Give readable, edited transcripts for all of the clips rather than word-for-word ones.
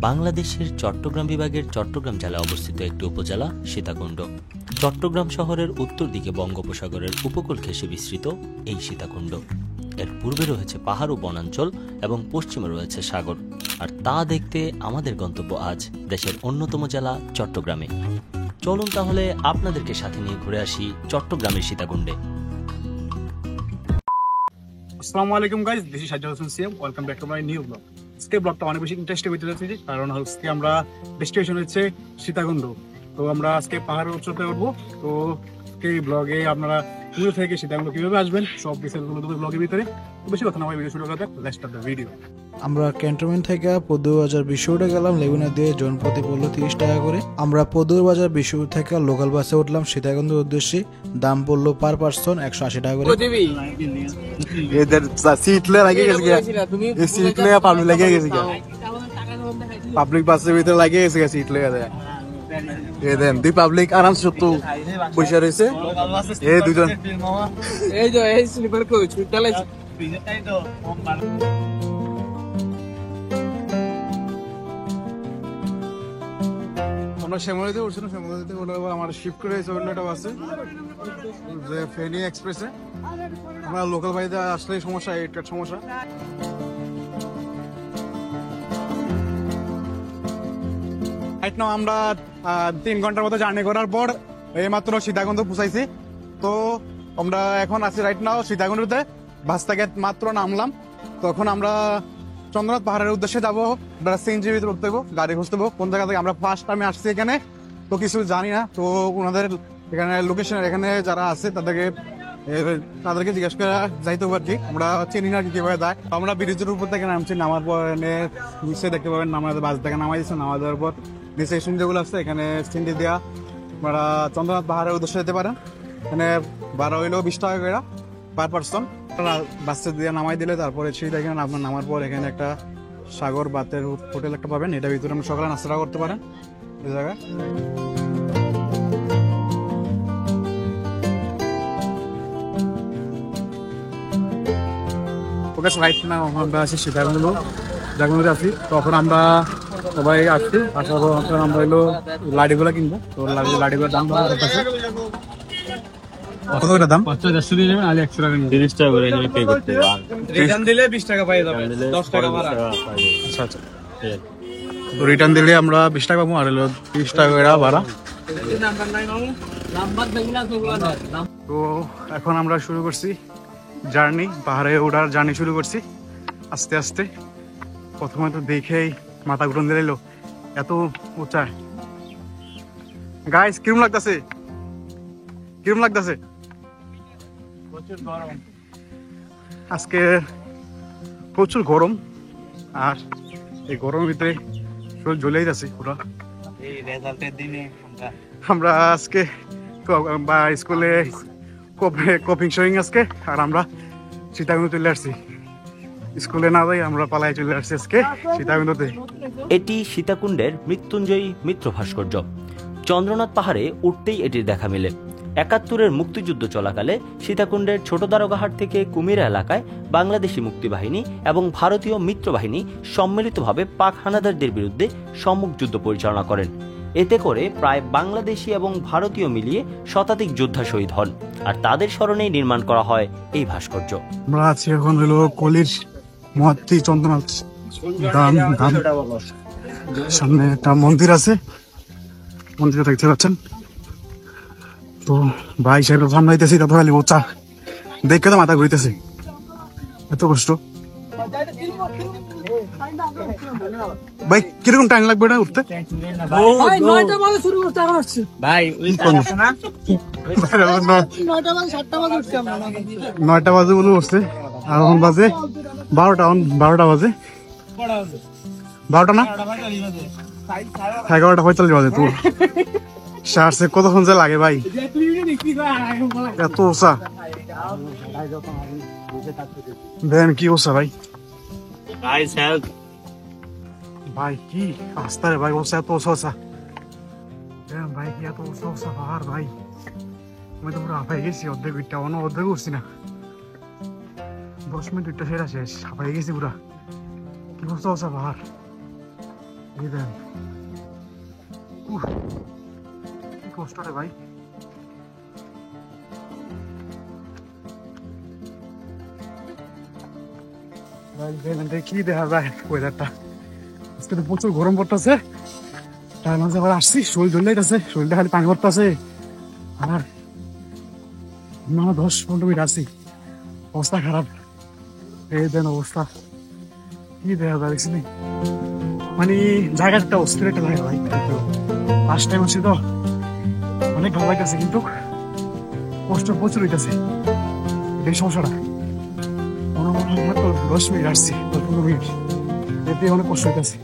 বাংলাদেশের চট্টগ্রাম বিভাগের চট্টগ্রাম জেলায় অবস্থিত একটি উপজেলা সীতাকুণ্ড। চট্টগ্রাম শহরের উত্তর দিকে বঙ্গোপসাগরের উপকূল ঘেঁষে বিস্তৃত এই সীতাকুণ্ড। এর পূর্বে রয়েছে পাহাড় ও বনাঞ্চল এবং পশ্চিমে রয়েছে সাগর। আর তা দেখতে আমাদের গন্তব্য আজ দেশের অন্যতম জেলা চট্টগ্রামে। চলুন তাহলে আপনাদেরকে সাথে নিয়ে ঘুরে আসি চট্টগ্রামের সীতাকুণ্ডে। আসসালামু আলাইকুম guys, this is Sajjad Hossain CM. Welcome back to my new blog. আজকে ব্লগটা অনেক বেশি ইন্টারেস্টিং হতে যাচ্ছে, কারণ আজকে আমরা ডেস্টিনেশন হচ্ছে সীতাকুণ্ড। তো আমরা আজকে পাহাড়ের উচ্চতায় উঠবো। তো এই ব্লগে আপনারা দূর থেকে সীতাকুণ্ড কিভাবে আসবেন সব বিস্তারিত ব্লগের ভিতরে। তো বেশি কথা না, ভিডিও শুরু করা যাক। Let's start the video. আমরা ক্যান্টনমেন্ট থেকে পদুর বাজার বিশ্বরোডে গেলাম। লেগুনা দিয়ে জনপ্রতি পড়লো 30 টাকা করে। আমরা পদুর বাজার বিশ্বরোড থেকে লোকাল বাসে উঠলাম সীতাকুণ্ডের উদ্দেশ্যে। দাম পড়লো পার পার্সন 180 টাকা করে। পাবলিক বাসের ভিতরে লাগিয়ে গেছে সিট লেগে যায়। দুই পাবলিক আরাম সত্য পয়সা রয়েছে। এই দুজন শ্যামলিতে উঠছিল। শ্যামলিতে ওঠার পর আমার শিফট করে অন্য একটা বাসে, যে ফেনী এক্সপ্রেসে। আমরা লোকাল বাড়িতে আসলে সমস্যা, এইটার সমস্যা। রাইট নাও আমরা 3 ঘন্টার মতো জার্নি করার পর এইমাত্র সীতাকুণ্ড পৌঁছাইছি। তো আমরা এখন আছি রাইট নাও সীতাকুণ্ডতে। বাস থেকে মাত্র নামলাম। তখন আমরা চন্দ্রনাথ পাহাড়ের উদ্দেশ্যে যাবো। সিএনজি ভিতরে উঠতে হবো, গাড়ি খুঁজতে হবো কোন জায়গা থেকে। আমরা ফার্স্ট টাইমে আসছি এখানে, তো কিছু জানি না। তো ওনাদের এখানে লোকেশন, এখানে যারা আছে তাদেরকে জিজ্ঞেস করে যাইতে হবে আর কি। আমরা চিনি না কিভাবে যায়। আমরা ব্রিজের উপর থেকে নামছি। নামার পর নিচে দেখতে পাবেন আমাদের বাস থেকে নামাই দিচ্ছে। নামা দেওয়ার পর নিচে স্টেশন যেগুলো আছে এখানে সিএনজি দেওয়া, আপনারা চন্দ্রনাথ পাহাড়ের উদ্দেশ্যে যেতে পারেন। এখানে ভাড়া হইলেও 20 টাকা করে পার পার্সন। বাসে দিয়ে নামাই দিলে তারপরে সেই এখানে আপনার নামার পর এখানে একটা সাগর বাতের হোটেল একটা পাবেন। এটার ভিতরে আপনি সকালে নাস্তা করতে পারেন এই জায়গায়। রাইট না আমরা আছি সীতাকুণ্ডে আছি। তখন আমরা সবাই আসছি। আসার পর আমরা হইলো লাডিগুলা কিনবো। তো লাডিগুলোর দাম কত করে? দাম 100 দিয়ে যাবেন, আলি 100 টাকা 30 টাকা করে পে করতে হবে। রিটার্ন দিলে 20 টাকা পাই যাবেন, 10 টাকা ভাড়া। আচ্ছা আচ্ছা, তো রিটার্ন দিলে আমরা 20 টাকা পাবো, আর হলো 30 টাকা করে ভাড়া। তো এখন আমরা শুরু করছি জার্নি, পাহাড়ে ওঠার জার্নি শুরু করছি আস্তে আস্তে। প্রথমে তো দেখেই মাথা ঘুরন দিল, এত উঁচায়। গাইস কিরম লাগতেছে? কিরম লাগতেছে? আজকে প্রচুর গরম, আর এই গরমের ভিতরে শরীর জ্বলেই যাচ্ছে পুরো। আমরা আজকে স্কুলে কপিং শোয়িং আজকে, আর আমরা সীতাকুণ্ড চলে আসছি। স্কুলে না যাই আমরা পালাই চলে আসছি আজকে সীতাকুণ্ডতে। এটি সীতাকুণ্ডের মৃত্যুঞ্জয়ী মিত্র ভাস্কর্য। চন্দ্রনাথ পাহাড়ে উঠতেই এটির দেখা মেলে। 71-এর মুক্তিযুদ্ধ চলাকালে সীতাকুণ্ডের ছোট দারোগাহাট থেকে কুমিরা এলাকায় বাংলাদেশি মুক্তিবাহিনী এবং ভারতীয় মিত্রবাহিনী সম্মিলিতভাবে পাক হানাদারদের বিরুদ্ধে সম্মুখ যুদ্ধ পরিচালনা করেন। এতে করে প্রায় বাংলাদেশি এবং ভারতীয় মিলিয়ে শতাধিক যোদ্ধা শহীদ হন, আর তাদের স্মরণেই নির্মাণ করা হয় এই ভাস্কর্য। আমরা আছি এখন হলো কলির মহাত্মী চন্দ্রনাথ ধাম। সামনে একটা মন্দির আছে, মন্দিরে দেখতে পাচ্ছেন। তো ভাই সাহেব সামলাইতেছি, তত খালি ওচা দেখে তো মাথা ঘুরিতেছে, এত কষ্ট। ভাই কিরকম টাইম লাগবে এটা উঠতে? ভাই 9টা বাজে শুরু করতে আসছে ভাই। ওই আছে না 9টা বাজে 7টা বাজে উঠছে আমরা। 9টা বাজে বলে উঠছে, আর এখন বাজে 12টা। 12টা বাজে 12টা না 11:45 বাজে। তো সারছে কতক্ষণ যে লাগে ভাই, এত ওসা। দেন কি ওসা ভাই, ভাই কি রাস্তা রে ভাই, ওসা এত ওসা। ভাই কি এত ওসা পাহাড় ভাই, আমি তো পুরো হাঁপাই গেছি। অর্ধেক উঠছি না, 10 মিনিট 2টা সেরা শেষ, হাঁপাই গেছি পুরা। কি ওসা পাহাড়, কষ্ট রে ভাই। কি দেখা যায় ওয়েদারটা, আজকে তো প্রচুর গরম পড়তেছে। তার মাঝে আবার আসছি, শরীর ধরলে আছে, শরীরটা খালি পানি পড়তেছে। আর 10-15 মিনিট আসছি, অবস্থা খারাপ। এই দেন অবস্থা, কি দেখা যাচ্ছে মানে জায়গাটা অস্থির একটা জায়গা ভাই। ফার্স্ট টাইম আসছি তো অনেক ভালো লাগতেছে, কিন্তু কষ্ট প্রচুর হইতেছে। এই সমস্যাটা মাত্র 10 মিনিট আসছি, 10-15 মিনিট, এতে অনেক কষ্ট হইতেছে।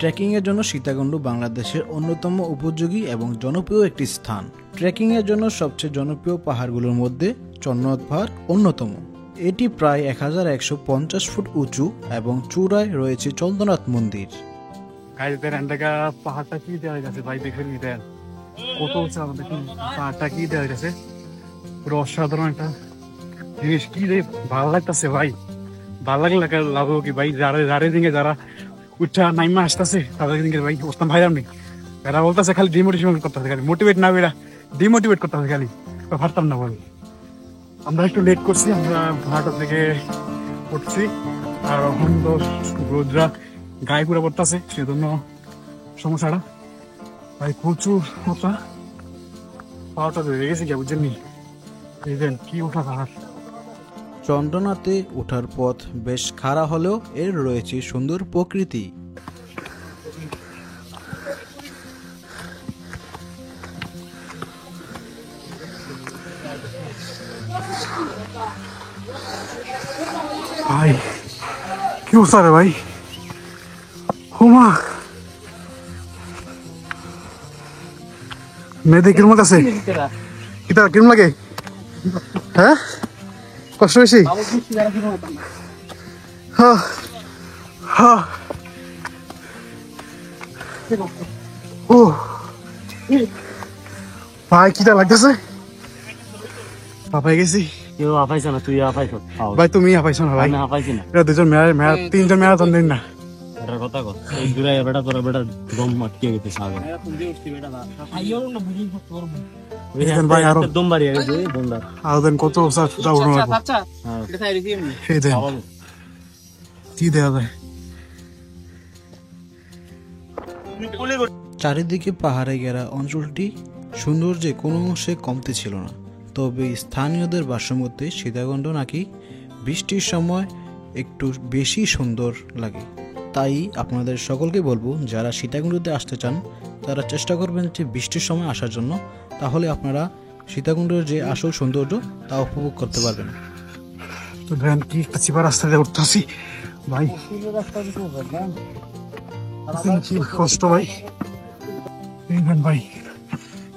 ট্রেকিংয়ের জন্য সীতাকুণ্ড বাংলাদেশের অন্যতম উপযোগী এবং জনপ্রিয় একটি স্থান। ট্রেকিংয়ের জন্য সবচেয়ে জনপ্রিয় পাহাড়গুলোর মধ্যে চন্দ্রনাথ পাহাড় অন্যতম। এটি প্রায় 1150 ফুট উঁচু এবং চূড়ায় রয়েছে চন্দ্রনাথ মন্দির। পাহাড়টা কি দেওয়া গেছে ভাই, দেখে নিতেন কত উঁচু, দেখুন পাহাড়টা কি দেওয়া গেছে, পুরো অসাধারণ একটা জিনিস। কি রে ভালো লাগতেছে ভাই, ভালো লাগলে লাগবো কি ভাই, যারা দিকে যারা উঠা নাইমা আসতেছে তাদের দিকে ভাই অবস্থান ভাই নেই। এরা বলতেছে খালি ডিমোটিভেট করতেছে, খালি মোটিভেট না, এরা ডিমোটিভেট করতেছে খালি, পারতাম না বলি। আমরা একটু লেট করছি, আমরা ভাড়াটা থেকে উঠছি, আর এখন তো রোদরা গায়ে পুরো পড়তেছে, সেজন্য সমস্যাটা ভাই প্রচুর কথা। পাওয়াটা ধরে গেছে গিয়া, বুঝছেন নি, কি ওঠা পাহাড়। চন্দ্রনাথে ওঠার পথ বেশ খাড়া হলেও এর রয়েছে সুন্দর প্রকৃতি। ভাই কি অবস্থা রে ভাই, হোমা মেয়েদের কিরম আছে, কিতা কিরম লাগে? হ্যাঁ কষ্ট বেশি, হ্যাঁ হ্যাঁ। ও ভাই কিটা লাগতেছে, পাপাই গেছি ভাই, তুমি হাফাইছো না ভাই, এটা দুজন তিনজন ম্যারাথন দিন না। ভাই আরো কত কি দেওয়া যায়। চারিদিকে পাহাড়ে ঘেরা অঞ্চলটি সৌন্দর্যে কোনো অংশে কমতি ছিল না। তবে স্থানীয়দের ভাষ্যমতে সীতাকুণ্ড নাকি বৃষ্টির সময় একটু বেশি সুন্দর লাগে। তাই আপনাদের সকলকে বলবো, যারা সীতাকুণ্ডতে আসতে চান তারা চেষ্টা করবেন যে বৃষ্টির সময় আসার জন্য, তাহলে আপনারা সীতাকুণ্ডের যে আসল সৌন্দর্য তা উপভোগ করতে পারবেন। তো ভ্যান কি একটা চিপা রাস্তা দিয়ে উঠতেছি ভাই, কি কষ্ট ভাই। এই ভ্যান ভাই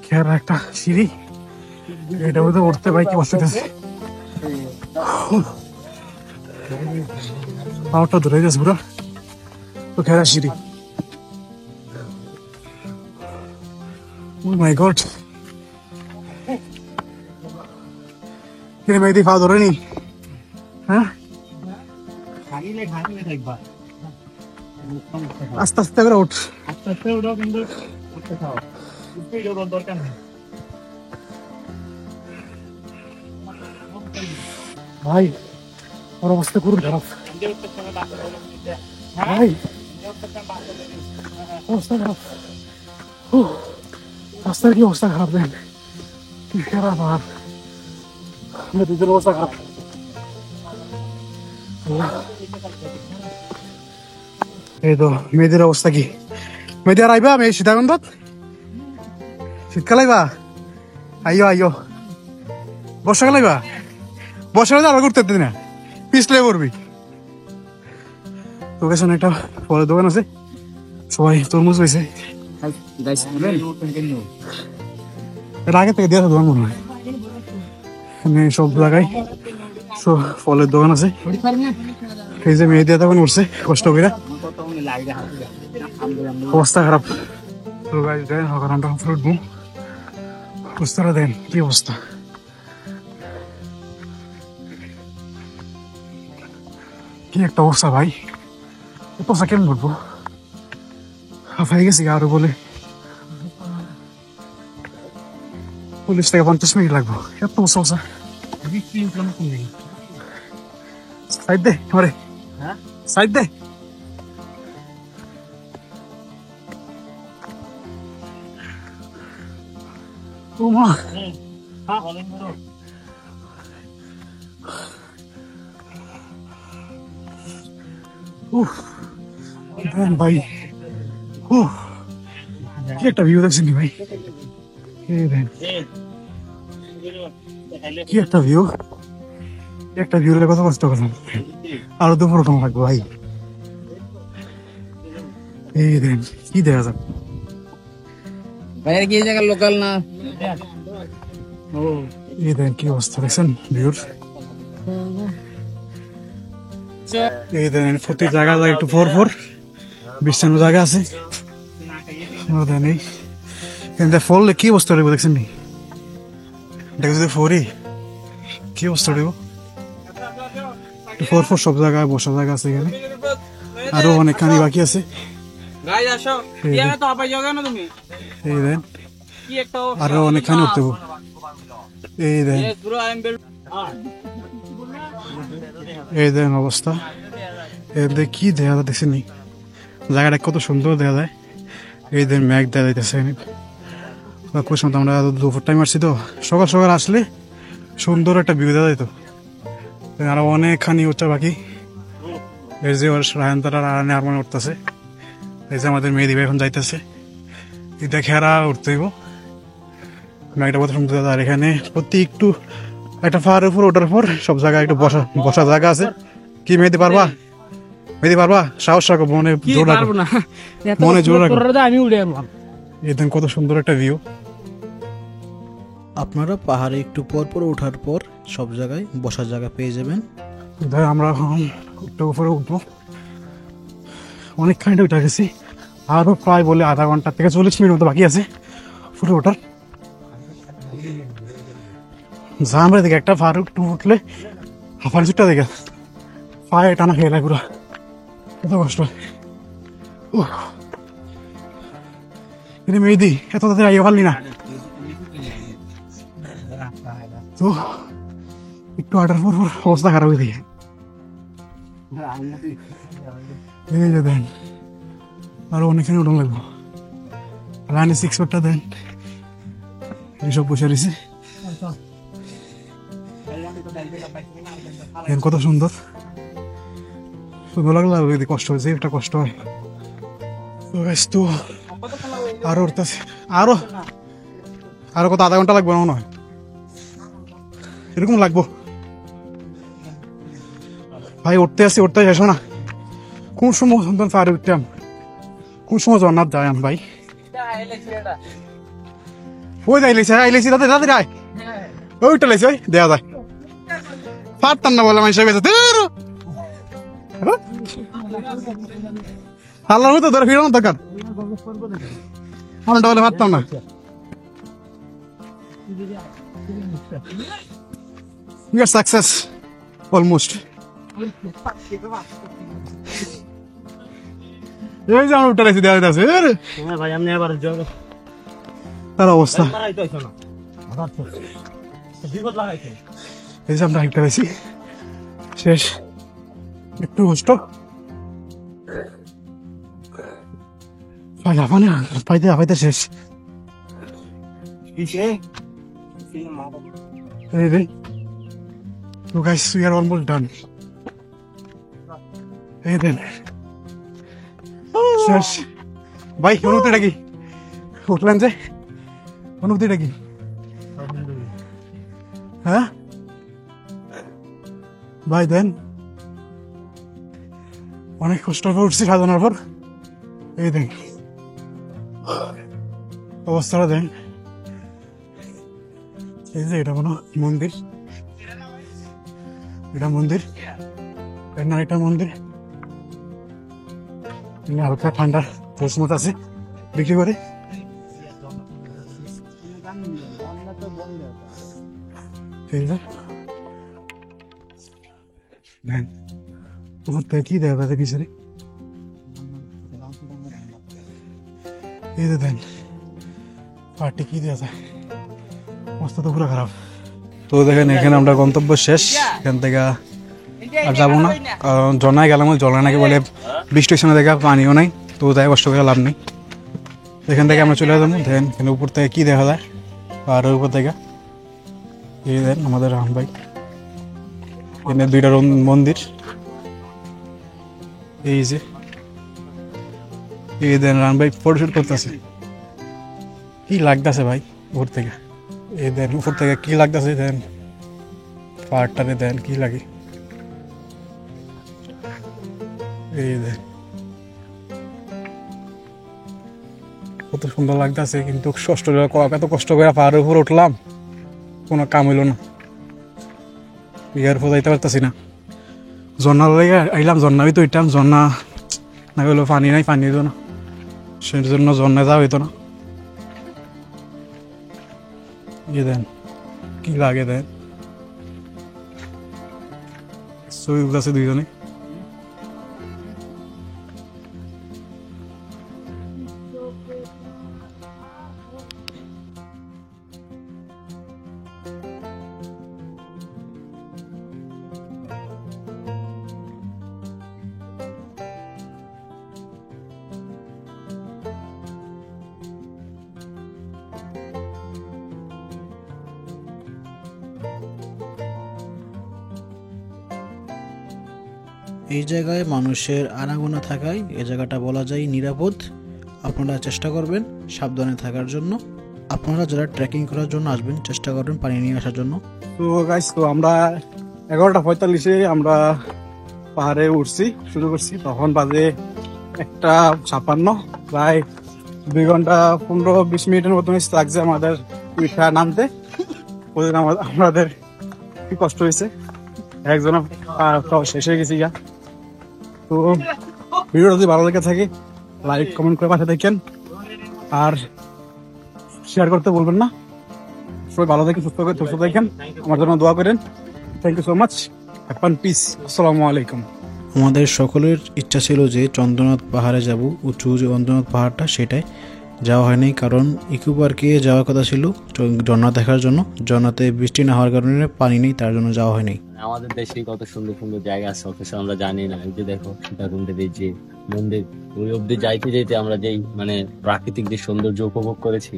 খেয়ার একটা সিঁড়ি, এটা বোধহয় উঠতে ভাই কি অসুবিধা আছে, পাওয়ারটা ধরে যাচ্ছে পুরো, তো খেয়ার সিঁড়ি। Oh my God, কিরে মেয়েদি পাওয়া ধরে নি? হ্যাঁ আস্তে আস্তে করে উঠ, আস্তে আস্তে উঠো, কিন্তু দরকার নেই ভাই। ওর অবস্থা করুন খারাপ ভাই, অবস্থা খারাপ, রাস্তার কি অবস্থা খারাপ দেন, কি খারাপ। আর দুজনের অবস্থা খারাপ। এই তো মেয়েদের অবস্থা কি, মেয়েদের আর আইবা মেয়ে সীতাকুণ্ডত, শীতকাল আইবা, আইও আইও, বর্ষাকাল আইবা, বর্ষাকালে আবার ঘুরতে দিন না, পিছলে পড়বি। লোকেশন একটা ফলের দোকান আছে, সবাই তরমুজ হয়েছে, এর আগে থেকে দেওয়া দোকান মনে হয়, এখানে সব জায়গায় সব ফলের দোকান আছে। এই যে মেয়ে দিয়ে তখন উঠছে কষ্ট করে, অবস্থা খারাপ। তো গাইস দেন এখন আমরা ফ্রুট বুম, অবস্থাটা দেন কি অবস্থা। কি একটা অবস্থা ভাই, অবস্থা কেমন বলবো। হাঁপাই গেছি আরো বলে পুলিশ থেকে 50 মিনিট লাগবো এত সমস্যা সাইড দে আরে সাইড দে ও মা উফ দেন ভাই উফ কি একটা ভিউ দেখছেন ভাই এই দেন কি একটা ভিউ একটা ভিউ কত কষ্ট করলাম আরো দুপুর কম লাগবে ভাই এই দেন কি দেখা যাক ভাইয়ের কি জায়গা লোকাল না এই দেন কি অবস্থা দেখছেন ভিউর এই দেন প্রতি জায়গা একটু ফোর ফোর বিশ্রাম জায়গা আছে দেন এই ফললে কি অবস্থা রইব দেখছেন নি দেখা যদি ফোরই কি অবস্থা রইব ফোর ফোর সব জায়গায় বসার জায়গা আছে এখানে আরো অনেকখানি বাকি আছে এই দেন আরো অনেকখানি উঠতে হবে। এই দেন এই দেন অবস্থা এদের কি দেখা যায় দেখছেন নি জায়গাটা কত সুন্দর দেখা যায় এই দেন ম্যাগ দেখা যাইতেছে আমরা দুপুর টাইম আসছি তো সকাল সকাল আসলে সুন্দর একটা ভিউ দেখা যেত আরো অনেকখানি উঠতে বাকি এই যে রায়ন তারা রানে আর মনে উঠতেছে এই যে আমাদের মেয়ে দিবে এখন যাইতেছে এটা খেরা উঠতে হইব ম্যাগটা কত সুন্দর আর এখানে প্রতি একটু একটা পাহাড়ের উপর ওটার উপর সব জায়গায় একটু বসা জায়গা আছে কি মেয়েদি পারবা সাহস রাখো মনে জোর রাখো মনে জোর রাখো আমি উড়ে এদিন কত সুন্দর একটা ভিউ আপনারা পাহাড়ে একটু পর পর ওঠার পর সব জায়গায় বসার জায়গা পেয়ে যাবেন। আমরা এখন একটু উপরে উঠবো অনেকখানিটা উঠে গেছি আরো প্রায় বলে আধা ঘন্টা থেকে 40 মিনিট মতো বাকি আছে উপরে ওঠার আমরা দেখে একটা পাহাড় একটু উঠলে হাফার চুটটা দেখে পায়ে টানা খেয়ে যায় পুরো কত কষ্ট মেয়েদি এত তাদের আইয়া পারলি না তো একটু হাঁটার পর অবস্থা খারাপ হয়ে দিয়ে এই যে দেন আরো অনেকখানি উঠন লাগবো রানি 6 ফুটটা দেন এইসব বসে রয়েছে কত সুন্দর সুন্দর লাগলো যদি কষ্ট হয়েছে একটা কষ্ট হয় তো আরো উঠতেছে আরো আরো কত আধা ঘন্টা লাগবে না মনে হয় এরকম লাগবো ভাই উঠতে শেষ না কোন সময় সন্তান পাহাড়ে উঠতাম কোন সময় জগন্নাথ যায় ভাই ওই আইলেছি দাদা আয় ওইটা লেছে ওই দেওয়া যায় পারতাম না বলে মানুষ গেছে আল্লাহর মতো ধরে ফিরানোর দরকার আমরা বলে পারতাম না We are success almost. এই যে আমরা উঠে রেখেছি দেওয়া যাচ্ছে ভাই আপনি আবার তার অবস্থা এই যে আমরা একটা বেশি শেষ একটু কষ্ট পাইতে শেষ So guys, we are almost done. Hey then. শেষ ভাই অনুভূতিটা কি উঠলেন যে অনুভূতিটা কি হ্যাঁ ভাই দেন অনেক কষ্ট করে উঠছি সাজানোর পর এই দেন অবস্থাটা দেন এই যে এটা কোনো মন্দির এটা মন্দির না এটা মন্দির হালকা ঠান্ডা প্রশ্নত আছে বিক্রি করে কি দেখা যায় পিছনে এই যে দেন পার্টি কি দেওয়া যায়, অবস্থা তো পুরো খারাপ। তো দেখেন এখানে আমরা গন্তব্য শেষ, এখান থেকে আর যাবো না, কারণ ঝর্ণায় গেলাম, ওই ঝর্ণা নাকি বলে বৃষ্টি হচ্ছে না, দেখা পানিও নাই, তো তাই কষ্ট করে লাভ নেই। এখান থেকে আমরা চলে যাবো। দেখেন এখানে উপর থেকে কি দেখা যায় পাহাড়ের উপর থেকে, এই দেন আমাদের রাম ভাই, এখানে দুইটা মন্দির, এই যে এই দেন রাম ভাই ফটোশুট করতেছে, কি লাগতেছে ভাই উপর থেকে, এই দেন উপর থেকে কি লাগতেছে, দেন পাহাড়টারে দেন কি লাগে, এই দেন কত সুন্দর লাগতেছে। কিন্তু এত কষ্ট করে পাহাড়ের উপর উঠলাম, কোনো কাম হইল না, ইয়ার ফল যাইতে পারতেছি না। ঝর্ণা লেগে আইলাম, ঝর্ণাবি তো উঠতাম, ঝর্ণা না গেলেও পানি নাই, পানি হইতো না, সেই জন্য ঝর্ণায় যাওয়া হইতো না। ইয়ে দেন কি লাগে, দেন ছবি উঠতেছে দুইজনে। এই জায়গায় মানুষের আনাগোনা থাকায় এই জায়গাটা বলা যায় নিরাপদ। আপনারা চেষ্টা করবেন সাবধানে থাকার জন্য। আপনারা যারা ট্রেকিং করার জন্য আসবেন চেষ্টা করবেন পানি নিয়ে আসার জন্য। তো গাইস, তো আমরা 11:45 আমরা পাহাড়ে উঠছি, শুরু করছি, তখন বাজে 1:56, প্রায় 2 ঘন্টা 15-20 মিনিটের মতো লাগছে আমাদের পিঠা নামতে। ওদের আমাদের কি কষ্ট হয়েছে, একজনের শেষ হয়ে গেছি গা। তো ভিডিওটা যদি ভালো লেগে থাকে লাইক কমেন্ট করে পাশে দেখেন, আর শেয়ার করতে বলবেন না। সবাই ভালো থাকেন, সুস্থ থাকেন, আমার জন্য দোয়া করেন। Thank you so much, have fun, peace, আসসালামু আলাইকুম। আমাদের সকলের ইচ্ছা ছিল যে চন্দ্রনাথ পাহাড়ে যাব, উঁচু যে চন্দ্রনাথ পাহাড়টা সেটাই যাওয়া হয়নি, কারণ ইকো পার্কে যাওয়ার কথা ছিল ঝর্ণা দেখার জন্য। ঝর্ণাতে বৃষ্টি না হওয়ার কারণে পানি নেই, তার জন্য যাওয়া হয়নি। আমাদের দেশে কত সুন্দর সুন্দর জায়গা আছে, অথচ আমরা জানি না। এই যে দেখো সীতাকুণ্ডের এই যে মন্দির, ওই অব্দি যাইতে যাইতে আমরা যেই মানে প্রাকৃতিক যে সৌন্দর্য উপভোগ করেছি,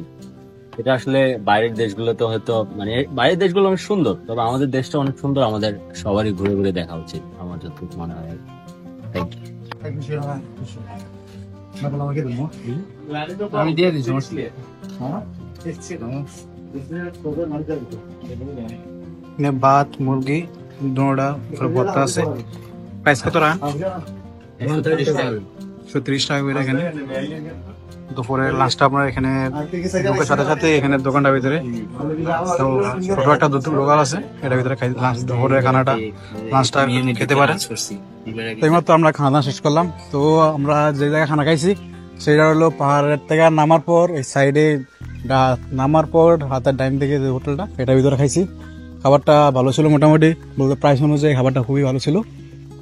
এটা আসলে বাইরের দেশগুলোতে হয়তো মানে বাইরের দেশগুলো অনেক সুন্দর, তবে আমাদের দেশটা অনেক সুন্দর, আমাদের সবারই ঘুরে ঘুরে দেখা উচিত, আমার যতটুকু মনে হয়। Thank you. আমি দিয়ে দিচ্ছি। ভাত মুরগি দোনোটা ভর্তা আছে। প্রাইস কত টাকা? 130 টাকা করে এখানে। দুপুরে লাঞ্চটা আপনার এখানে ঢোকার সাথে সাথে এখানে দোকানটার ভিতরে তো ছোট একটা দোকান আছে, এটার ভিতরে লাঞ্চ দুপুরে খানাটা লাঞ্চটা খেতে পারেন। তো এইমাত্র আমরা খাওয়া শেষ করলাম। তো আমরা যে জায়গায় খানা খাইছি সেটা হলো পাহাড়ের থেকে নামার পর এই সাইডে নামার পর হাতের ডাইন থেকে যে হোটেলটা, এটার ভিতরে খাইছি। খাবারটা ভালো ছিল মোটামুটি, বলতে প্রাইস অনুযায়ী খাবারটা খুবই ভালো ছিল।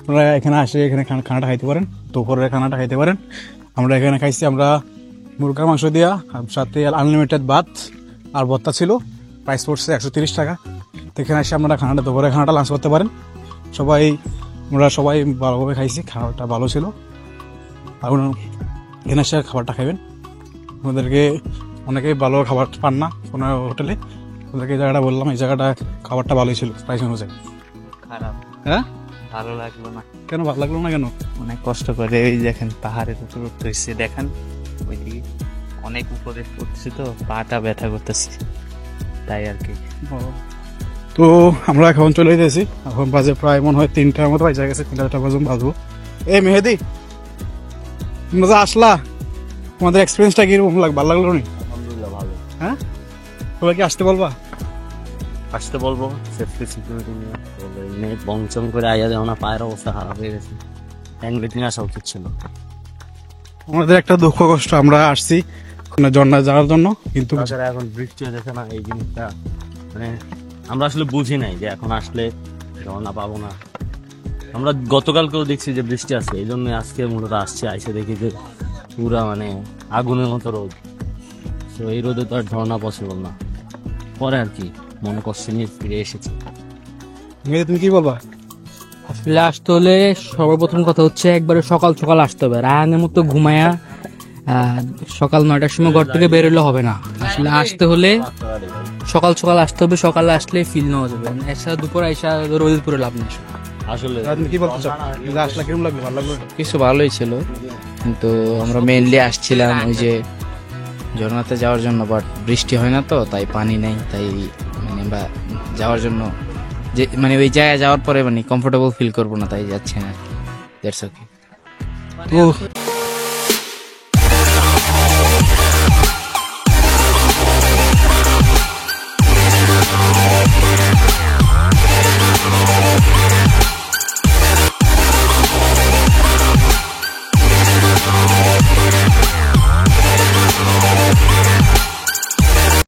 আপনারা এখানে আসে এখানে খানাটা খাইতে পারেন, দুপুরের খানাটা খাইতে পারেন। আমরা এখানে খাইছি আমরা মুরগার মাংস দিয়া, সাথে আনলিমিটেড ভাত আর ভর্তা ছিল, প্রাইস পড়ছে 130 টাকা। তো এখানে এসে আপনারা খানাটা দুপুরে খানাটা লাঞ্চ করতে পারেন। আমরা সবাই ভালোভাবে খাইছি, খাবারটা ভালো ছিল। আর এখানে এসে খাবারটা খাবেন। আমাদেরকে অনেকেই ভালো খাবার পান না কোনো হোটেলে, ওদেরকে এই জায়গাটা বললাম, এই জায়গাটা খাবারটা ভালোই ছিল প্রাইস অনুযায়ী। খারাপ, হ্যাঁ ভালো লাগলো না। কেন ভালো লাগলো না কেন? অনেক কষ্ট করে ওই দেখেন পাহাড়ের উপর উঠতে হচ্ছে, দেখেন ওইদিকে অনেক উপরে উঠছি তো পাটা ব্যথা করতেছে, তাই আর কি। তো আমরা এখন চলে যেতেছি, এখন বাজে প্রায় মনে হয় 3টার মতো বাজে গেছে, 3টা পর্যন্ত বাজবো। এই মেহেদি, তোমরা আসলা, তোমাদের এক্সপিরিয়েন্সটা কিরকম ভালো লাগলো নি? আলহামদুলিল্লাহ ভালো। হ্যাঁ, সবাই কি আসতে বলবা? আসতে বলবো, সেফটি সিকিউরিটি নিয়ে বংচম করে আইয়া দেওয়া না, পায়ের অবস্থা খারাপ হয়ে গেছে, হ্যাংলেটিন আসা উচিত ছিল। আমাদের একটা দুঃখ কষ্ট, আমরা আসছি ঝর্ণা যাওয়ার জন্য, কিন্তু তাছাড়া এখন বৃষ্টি হয়েছে না, এই জিনিসটা মানে আমরা আসলে বুঝি নাই যে এখন আসলে ঝর্ণা পাবো না। আমরা গতকালকেও দেখছি যে বৃষ্টি আছে, এই জন্য আজকে মূলত আসছি, আইসে দেখি যে পুরা মানে আগুনের মতো রোদ, তো এই রোদে তো আর ঝর্ণা পসিবল না। পরে আর কি মনে কষ্ট নিয়ে ফিরে এসেছি। তুমি কি বলবা? আসলে আসতে হলে সর্বপ্রথম কথা হচ্ছে একবারে সকাল সকাল আসতে হবে। রায়ানের মতো ঘুমায়া সকাল 9টার সময় ঘর থেকে বেরোলে হবে না। আসলে আসতে হলে সকাল সকাল আসতে হবে, সকালে আসলে ফিল নেওয়া যাবে। এসা দুপুরে এসা রোদের পুরো লাভ নেই। আসলে তুমি কি বলতে চাও? আসলে কিরকম লাগবে? ভালো লাগবে? কিছু ভালোই ছিল, কিন্তু আমরা মেইনলি আসছিলাম ওই যে ঝর্ণাতে যাওয়ার জন্য, বাট বৃষ্টি হয় না তো, তাই পানি নেই, তাই মানে বা যাওয়ার জন্য যে মানে ওই জায়গায় যাওয়ার পরে মানে কমফোর্টেবল ফিল করবো না, তাই যাচ্ছে না। That's okay.